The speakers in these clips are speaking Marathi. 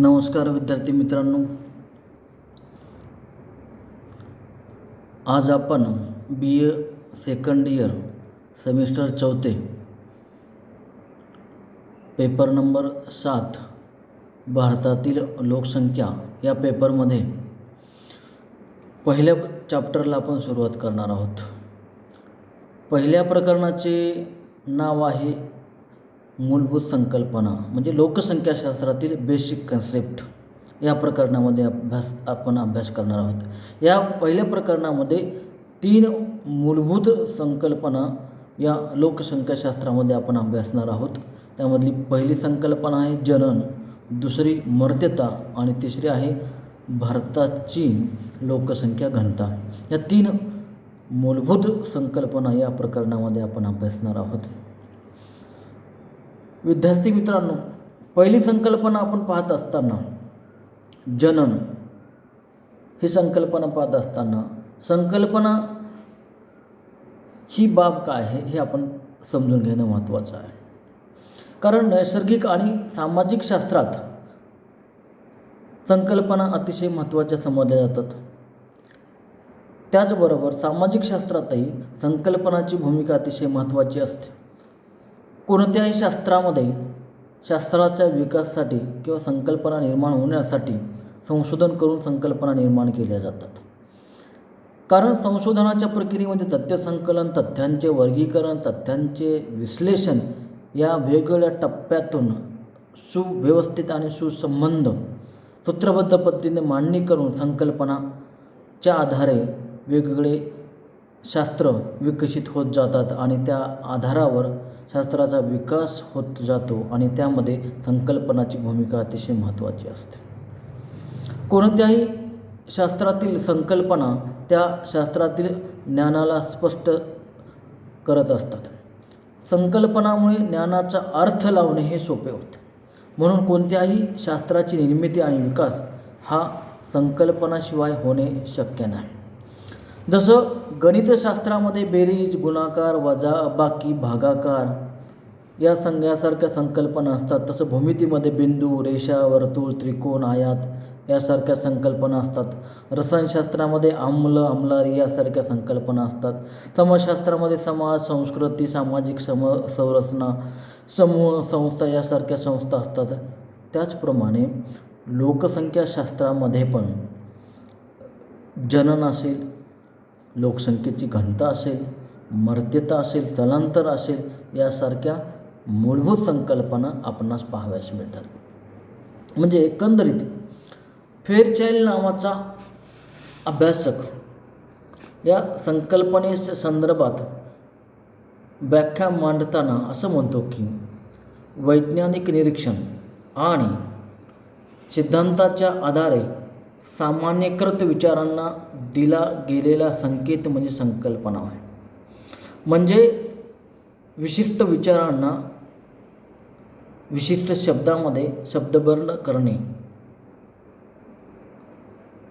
नमस्कार विद्यार्थी मित्रांनो, आज आपण BA second year semester 4 paper number 7 भारतातील लोकसंख्या या पेपरमध्ये पहिल्या चॅप्टरला आपण सुरुवात करणार आहोत. पहिल्या प्रकरणाचे नाव आहे मूलभूत संकल्पना, म्हणजे लोकसंख्याशास्त्रातील बेसिक कन्सेप्ट. या प्रकरणामध्ये आपण अभ्यास करणार आहोत. या पहिल्या प्रकरणामध्ये 3 मूलभूत संकल्पना या लोकसंख्याशास्त्रामध्ये आपण अभ्यासणार आहोत. त्यामधली पहिली संकल्पना आहे जनन, दुसरी मर्त्यता आणि तिसरी आहे भारताची लोकसंख्या घनता. या 3 मूलभूत संकल्पना या प्रकरणामध्ये आपण अभ्यासणार आहोत. विद्यार्थी मित्रांनो, पहिली संकल्पना आपण पाहत असताना जनन ही संकल्पना पाहत असताना संकल्पना ही बाब काय आहे हे आपण समजून घेणं महत्त्वाचं आहे. कारण नैसर्गिक आणि सामाजिक शास्त्रात संकल्पना अतिशय महत्त्वाच्या समजल्या जातात. त्याचबरोबर सामाजिक शास्त्रातही संकल्पनाची भूमिका अतिशय महत्त्वाची असते. कोणत्याही शास्त्रामध्ये शास्त्राच्या विकासासाठी किंवा संकल्पना निर्माण होण्यासाठी संशोधन करून संकल्पना निर्माण केल्या जातात. कारण संशोधनाच्या प्रक्रियेमध्ये तथ्यसंकलन, तथ्यांचे वर्गीकरण, तथ्यांचे विश्लेषण या वेगवेगळ्या टप्प्यातून सुव्यवस्थित आणि सुसंबंध सूत्रबद्ध पद्धतीने मांडणी करून संकल्पनाच्या आधारे वेगवेगळे शास्त्र विकसित होत जातात आणि त्या आधारावर शास्त्राचा विकास होत जातो आणि त्यामध्ये संकल्पनाची भूमिका अतिशय महत्त्वाची असते. कोणत्याही शास्त्रातील संकल्पना त्या शास्त्रातील ज्ञानाला स्पष्ट करत असतात. संकल्पनामुळे ज्ञानाचा अर्थ लावणे हे सोपे होते. म्हणून कोणत्याही शास्त्राची निर्मिती आणि विकास हा संकल्पनाशिवाय होणे शक्य नाही. जसं गणितशास्त्रामध्ये बेरीज, गुणाकार, वजा, बाकी, भागाकार यासारख्या संकल्पना असतात, तसं भूमितीमध्ये बिंदू, रेषा, वर्तुळ, त्रिकोण, आयात यासारख्या संकल्पना असतात. रसायनशास्त्रामध्ये आम्ल, आम्लारी यासारख्या संकल्पना असतात. समाजशास्त्रामध्ये समाज, संस्कृती, सामाजिक संरचना, समूह, संस्था यासारख्या संस्था असतात. त्याचप्रमाणे लोकसंख्याशास्त्रामध्ये पण जनन असेल, लोकसंख्येची घनता असेल, मर्त्यता असेल, स्थलांतर असेल यासारख्या मूलभूत संकल्पना आपणास पाहाव्यास मिळतात. म्हणजे एकंदरीत फेअरचाइल्ड नावाचा अभ्यासक या संकल्पनेच्या संदर्भात व्याख्या मांडताना असं म्हणतो की वैज्ञानिक निरीक्षण आणि सिद्धांताच्या आधारे सामान्यीकृत विचारांना दिला गेलेला संकेत म्हणजे संकल्पना आहे. म्हणजे विशिष्ट विचारांना विशिष्ट शब्दामध्ये शब्दबर्ण करणे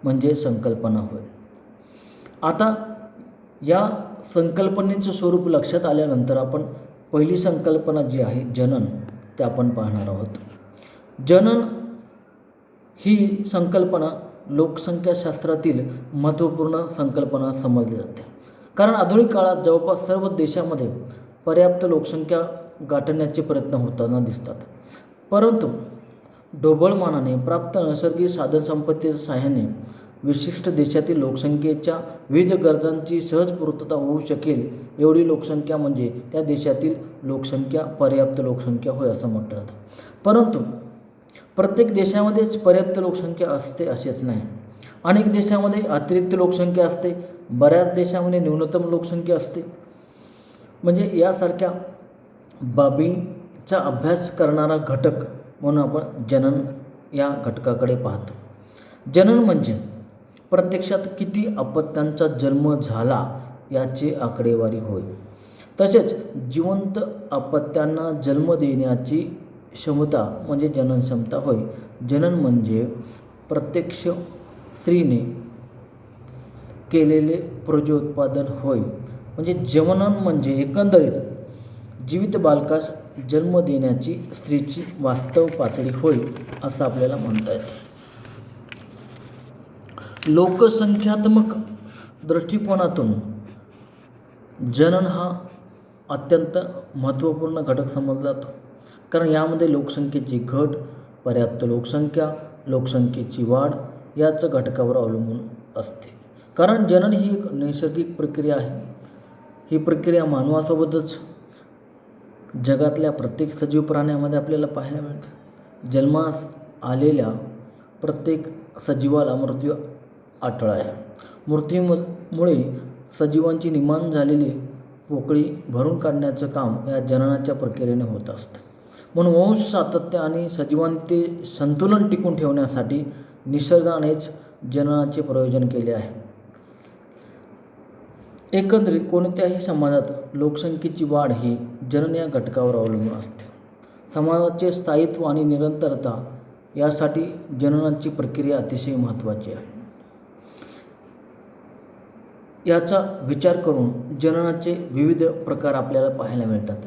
म्हणजे संकल्पना होय. आता या संकल्पनेचं स्वरूप लक्षात आल्यानंतर आपण पहिली संकल्पना जी आहे जनन ते आपण पाहणार आहोत. जनन ही संकल्पना लोकसंख्याशास्त्रातील महत्त्वपूर्ण संकल्पना समजली जाते. कारण आधुनिक काळात जवळपास सर्व देशामध्ये पर्याप्त लोकसंख्या गाठण्याचे प्रयत्न होताना दिसतात. परंतु ढोबळमानाने प्राप्त नैसर्गिक साधनसंपत्तीच्या सहाय्याने विशिष्ट देशातील लोकसंख्येच्या विविध गरजांची सहज पूर्तता होऊ शकेल एवढी लोकसंख्या म्हणजे त्या देशातील लोकसंख्या पर्याप्त लोकसंख्या होय असं म्हटलं जातं. परंतु प्रत्येक देशामध्येच पर्याप्त लोकसंख्या असते असेच नाही. अनेक देशामध्ये अतिरिक्त लोकसंख्या असते, बऱ्याच देशामध्ये न्यूनतम लोकसंख्या असते. म्हणजे यासारख्या बाबींचा अभ्यास करणारा घटक म्हणून आपण जनन या घटकाकडे पाहतो. जनन म्हणजे प्रत्यक्षात किती अपत्यांचा जन्म झाला याची आकडेवारी होय. तसेच जिवंत अपत्यांना जन्म देण्याची क्षमता म्हणजे जनन क्षमता होय. जनन म्हणजे प्रत्यक्ष स्त्रीने केलेले प्रजोत्पादन होय. म्हणजे जनन म्हणजे एकंदरीत जीवित बालकास जन्म देण्याची स्त्रीची वास्तव पातळी होय असं आपल्याला म्हणता येतं. लोकसंख्यात्मक दृष्टिकोनातून जनन हा अत्यंत महत्त्वपूर्ण घटक समजला जातो. कारण यामध्ये लोकसंख्येची घट, पर्याप्त लोकसंख्या, लोकसंख्येची वाढ याच घटकावर अवलंबून असते. कारण जनन ही एक नैसर्गिक प्रक्रिया आहे. ही प्रक्रिया मानवासोबतच जगातल्या प्रत्येक सजीव प्राण्यामध्ये आपल्याला पाहायला मिळते. जन्मास आलेल्या प्रत्येक सजीवाला मृत्यू अटळ आहे. मृत्यूमुळे सजीवांची निर्माण झालेली पोकळी भरून काढण्याचं काम या जननाच्या प्रक्रियेने होत असतं. म्हणून वंश सातत्य आणि सजीवांचे संतुलन टिकून ठेवण्यासाठी निसर्गानेच जननाचे प्रयोजन केले आहे. एकंदरीत कोणत्याही समाजात लोकसंख्येची वाढ ही जनन या घटकावर अवलंबून असते. समाजाचे स्थायित्व आणि निरंतरता यासाठी जननाची प्रक्रिया अतिशय महत्त्वाची आहे. याचा विचार करून जननाचे विविध प्रकार आपल्याला पाहायला मिळतात.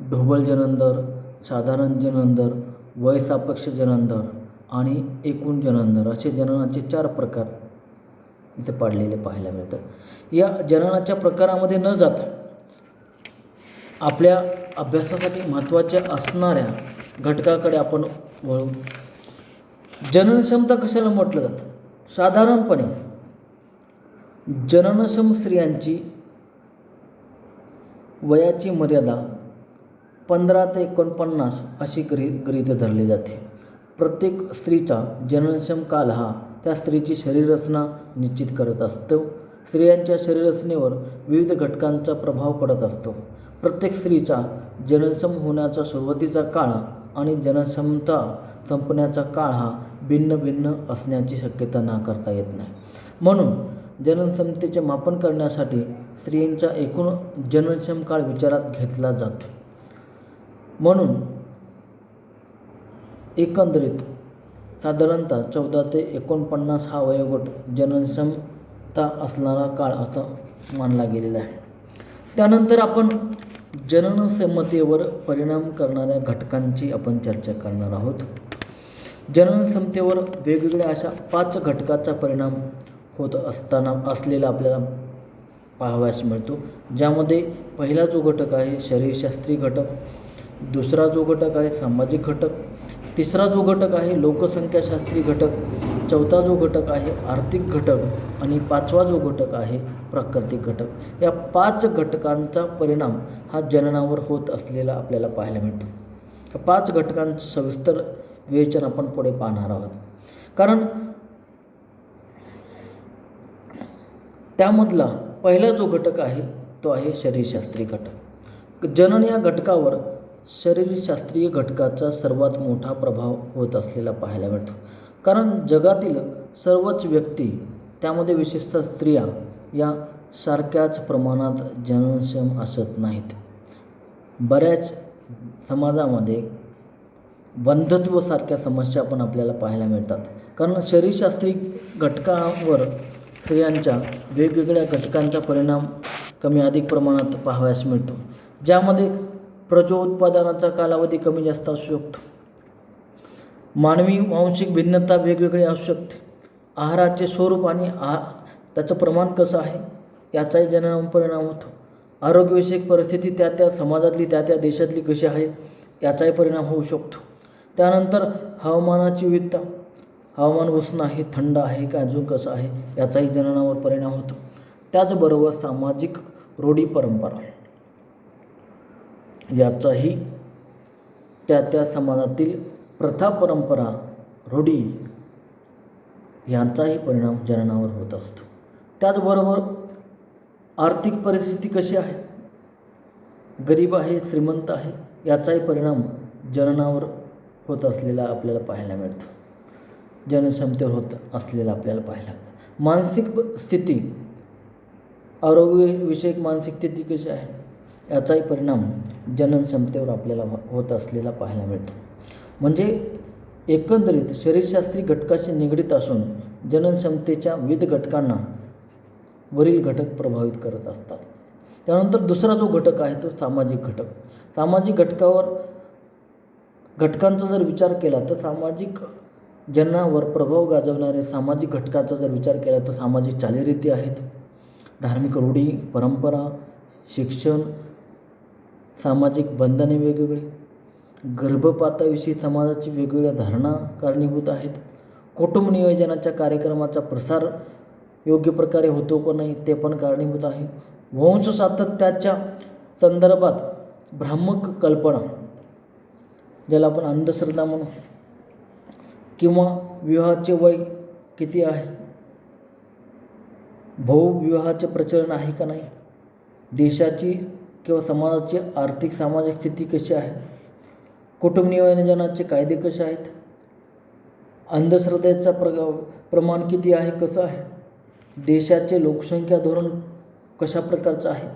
ढोबळ जनन दर, साधारण जनन दर, वयसापेक्ष जनन दर आणि एकूण जनन दर असे जननाचे 4 प्रकार इथे पाडलेले पाहायला मिळतात. या जननाच्या प्रकारामध्ये न जाता आपल्या अभ्यासासाठी महत्त्वाच्या असणाऱ्या घटकाकडे आपण वळू. जननक्षमता कशाला म्हटलं जातं? साधारणपणे जननक्षम स्त्रियांची वयाची मर्यादा 15 ते 49 अशी गृहीत धरली जाते. प्रत्येक स्त्रीचा जननक्षम काल हा त्या स्त्रीची शरीररचना निश्चित करत असतो. स्त्रियांच्या शरीररचनेवर विविध घटकांचा प्रभाव पडत असतो. प्रत्येक स्त्रीचा जननक्षम होण्याचा सुरुवातीचा काळ आणि जननक्षमता संपण्याचा काळ हा भिन्न भिन्न असण्याची शक्यता नाकारता येत नाही. म्हणून जननक्षमतेचे मापन करण्यासाठी स्त्रियांचा एकूण जननक्षम काळ विचारात घेतला जातो. म्हणून एकंदरीत साधारणतः 14 ते 49 हा वयोगट जननक्षमता असणारा काळ असा मानला गेलेला आहे. त्यानंतर आपण जननक्षमतेवर परिणाम करणाऱ्या घटकांची आपण चर्चा करणार आहोत. जननक्षमतेवर वेगवेगळ्या अशा 5 घटकाचा परिणाम होत असलेला आपल्याला पाहावयास मिळतो. ज्यामध्ये पहिला जो घटक आहे शरीरशास्त्रीय घटक, दुसरा जो घटक आहे सामाजिक घटक, तिसरा जो घटक आहे लोकसंख्याशास्त्रीय घटक, चौथा जो घटक आहे आर्थिक घटक आणि 5वा जो घटक आहे प्राकृतिक घटक. या 5 घटकांचा परिणाम हा जननावर होत असलेला आपल्याला पाहायला मिळतो. या 5 घटकांचं सविस्तर विवेचन आपण पुढे पाहणार आहोत. कारण त्यामधला पहिला जो घटक आहे तो आहे शरीरशास्त्रीय घटक. जनन या घटकावर शरीरशास्त्रीय घटकाचा सर्वात मोठा प्रभाव होत असलेला पाहायला मिळतो. कारण जगातील सर्वच व्यक्ती, त्यामध्ये विशेषतः स्त्रिया, या सारख्याच प्रमाणात जननक्षम असत नाहीत. बऱ्याच समाजामध्ये बंधत्व सारख्या पण आपल्याला पाहायला मिळतात. कारण शरीरशास्त्रीय घटकावर स्त्रियांच्या वेगवेगळ्या घटकांचा परिणाम कमी अधिक प्रमाणात पाहावयास मिळतो. ज्यामध्ये प्रजोत्पादनाचा कालावधी कमी जास्त असू शकतो. मानवी वांशिक भिन्नता वेगवेगळी असू शकते. आहाराचे स्वरूप आणि त्याचं प्रमाण कसं आहे याचाही जननावर परिणाम होतो. आरोग्यविषयक परिस्थिती त्या त्या समाजातली त्या त्या देशातली कशी आहे याचाही परिणाम होऊ शकतो. त्यानंतर हवामानाची विविधता, हवामान उष्ण आहे, थंड आहे का अजून कसं आहे याचाही जननावर परिणाम होतो. त्याचबरोबर सामाजिक रूढी परंपरा याचाही त्या त्या समाजातील प्रथा परंपरा रूढी यांचाही परिणाम जननावर होत असतो. त्याचबरोबर आर्थिक परिस्थिती कशी आहे, गरीब आहे श्रीमंत आहे याचाही परिणाम जननावर होत असलेला आपल्याला पाहायला मिळतो. जननक्षमतेवर होत असलेला आपल्याला पाहायला मिळतं. मानसिक स्थिती, आरोग्यविषयक मानसिक स्थिती कशी आहे याचाही परिणाम जननक्षमतेवर आपल्याला होत असलेला पाहायला मिळतो. म्हणजे एकंदरीत शरीरशास्त्रीय घटकाशी निगडीत असून जननक्षमतेच्या विविध घटकांना वरील घटक प्रभावित करत असतात. त्यानंतर दुसरा जो घटक आहे तो सामाजिक घटक. सामाजिक घटकांचा जर विचार केला तर सामाजिक जनावर प्रभाव गाजवणारे सामाजिक घटकांचा जर विचार केला तर सामाजिक चालीरीती आहेत, धार्मिक रूढी, परंपरा, शिक्षण, सामाजिक बंधने वेगवेगळी, गर्भपाताविषयी समाजाची वेगवेगळ्या धारणा कारणीभूत आहेत, कुटुंब नियोजनाच्या कार्यक्रमाचा प्रसार योग्य प्रकारे होतो का नाही ते पण कारणीभूत आहे, वंश सातत्याच्या संदर्भात भ्रामक कल्पना ज्याला आपण अंधश्रद्धा म्हणू, किंवा विवाहाचे वय किती आहे, बहुविवाहाचे प्रचलन आहे का नाही, देशाची किंवा समाजाची आर्थिक सामाजिक स्थिती कशी आहे, कुटुंब नियोजनाचे कायदे कसे आहेत, अंधश्रद्धेचा प्रमाण किती आहे, कसं आहे, देशाचे लोकसंख्या धोरण कशा प्रकारचं आहे,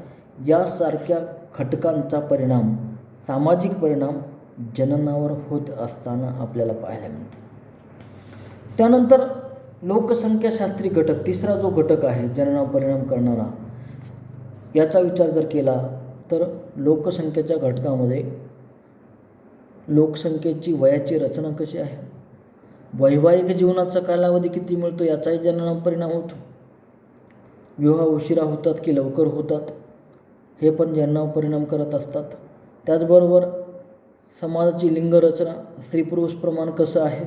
यासारख्या घटकांचा परिणाम, सामाजिक परिणाम जननावर होत असताना आपल्याला पाहायला मिळतो. त्यानंतर लोकसंख्याशास्त्री घटक, तिसरा जो घटक आहे जननावर परिणाम करणारा, याचा विचार जर केला तर लोकसंख्येच्या घटकामध्ये लोकसंख्येची वयाची रचना कशी आहे, वैवाहिक जीवनाचा कालावधी किती मिळतो याचाही जननावर परिणाम होतो, विवाह उशिरा होतात की लवकर होतात हे पण जननावर परिणाम करत असतात. त्याचबरोबर समाजाची लिंग रचना, स्त्री पुरुष प्रमाण कसं आहे,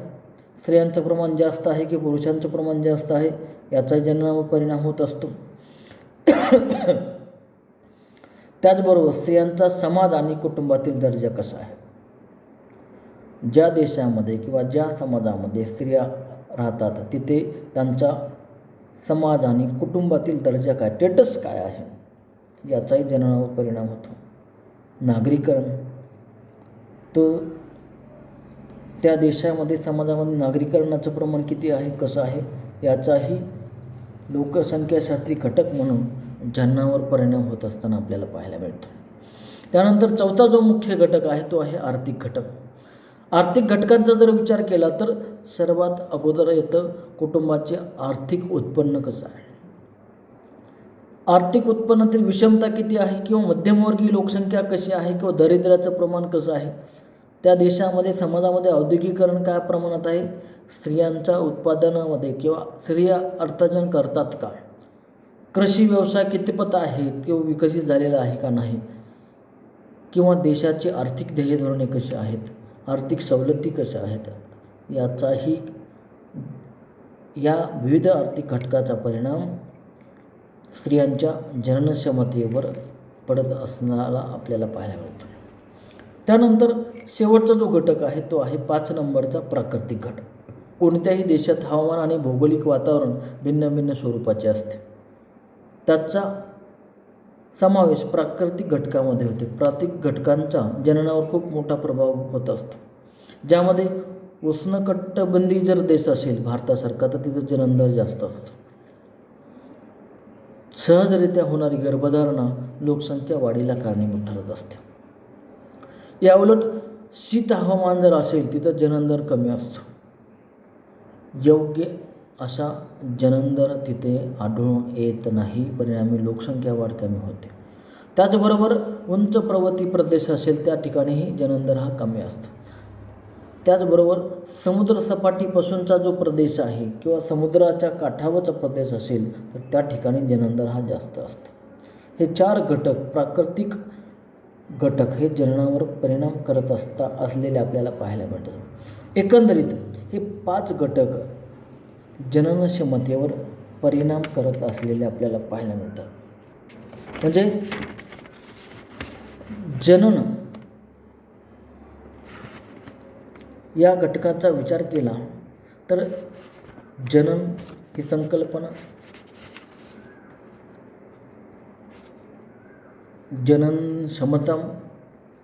स्त्रियांचं प्रमाण जास्त आहे की पुरुषांचं प्रमाण जास्त आहे याचाही जननावर परिणाम होत असतो. त्याचबरोबर स्त्रियांचा समाज आणि कुटुंबातील दर्जा कसा आहे, ज्या देशामध्ये किंवा ज्या समाजामध्ये स्त्रिया राहतात तिथे त्यांचा समाज आणि कुटुंबातील दर्जा काय, स्टेटस काय आहे याचाही जननावर परिणाम होतो. नागरीकरण, तो त्या देशामध्ये समाजामध्ये नागरीकरणाचं प्रमाण किती आहे, कसं आहे याचाही लोकसंख्याशास्त्री घटक म्हणून जननावर परिणाम होत असताना आपल्याला पाहायला मिळतो. त्यानंतर चौथा जो मुख्य घटक आहे तो आहे आर्थिक घटक. आर्थिक घटकांचा जर विचार केला तर सर्वात अगोदर येतं कुटुंबाचे आर्थिक उत्पन्न कसं आहे, आर्थिक उत्पन्नातील विषमता किती आहे किंवा मध्यमवर्गीय लोकसंख्या कशी आहे किंवा दारिद्र्याचं प्रमाण कसं आहे, त्या देशामध्ये समाजामध्ये औद्योगिकरण काय प्रमाणात आहे, स्त्रियांच्या उत्पादनामध्ये किंवा स्त्रिया अर्थार्जन करतात का, कृषी व्यवसाय कितपत आहे किंवा विकसित झालेला आहे का नाही, किंवा देशाची आर्थिक ध्येय धोरणे कशी आहेत, आर्थिक सवलती कशा आहेत याचाही या विविध आर्थिक घटकाचा परिणाम स्त्रियांच्या जननक्षमतेवर पडत असणारा आपल्याला पाहायला मिळतो. त्यानंतर शेवटचा जो घटक आहे तो आहे 5 नंबरचा प्राकृतिक घटक. कोणत्याही देशात हवामान आणि भौगोलिक वातावरण भिन्न भिन्न स्वरूपाचे असते, त्याचा समावेश प्राकृतिक घटकामध्ये होते. प्राकृतिक घटकांचा जननावर खूप मोठा प्रभाव होत असतो, ज्यामध्ये उष्णकटिबंधीय जर देश असेल भारतासारखा तर तिथं जननदर जास्त असतो. सहजरित्या होणारी गर्भधारणा लोकसंख्या वाढीला कारणीभूत ठरत असते. याउलट शीत हवामान जर असेल तिथं जननदर कमी असतो. योग्य अशा जननदर तिथे आढळून येत नाही, परिणामी लोकसंख्या वाढ कमी होते. त्याचबरोबर उंच पर्वतीय प्रदेश असेल त्या ठिकाणीही जननदर हा कमी असतो. त्याचबरोबर समुद्रसपाटीपासूनचा जो प्रदेश आहे किंवा समुद्राच्या काठावरचा प्रदेश असेल तर त्या ठिकाणी जननदर हा जास्त असतो. हे 4 घटक, प्राकृतिक घटक हे जननावर परिणाम करत असलेले आपल्याला पाहायला मिळतात. एकंदरीत हे 5 घटक जननक्षमतेवर परिणाम करत असलेले आपल्याला पाहायला मिळतात. म्हणजे जनन या घटकाचा विचार केला तर जनन ही संकल्पना, जनन क्षमता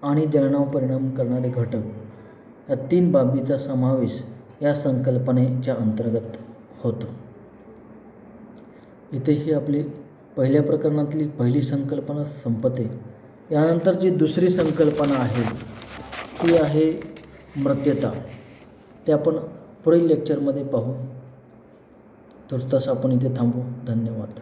आणि जननावर परिणाम करणारे घटक या 3 बाबीचा समावेश या संकल्पनेच्या अंतर्गत होतो. इथे ही आपली पहिल्या प्रकरणातली पहिली संकल्पना संपते. यानंतरची दुसरी संकल्पना आहे ती आहे मर्त्यता. ते आपण पुढील लेक्चरमध्ये पाहू. तुर्तास आपण इथे थांबू. धन्यवाद.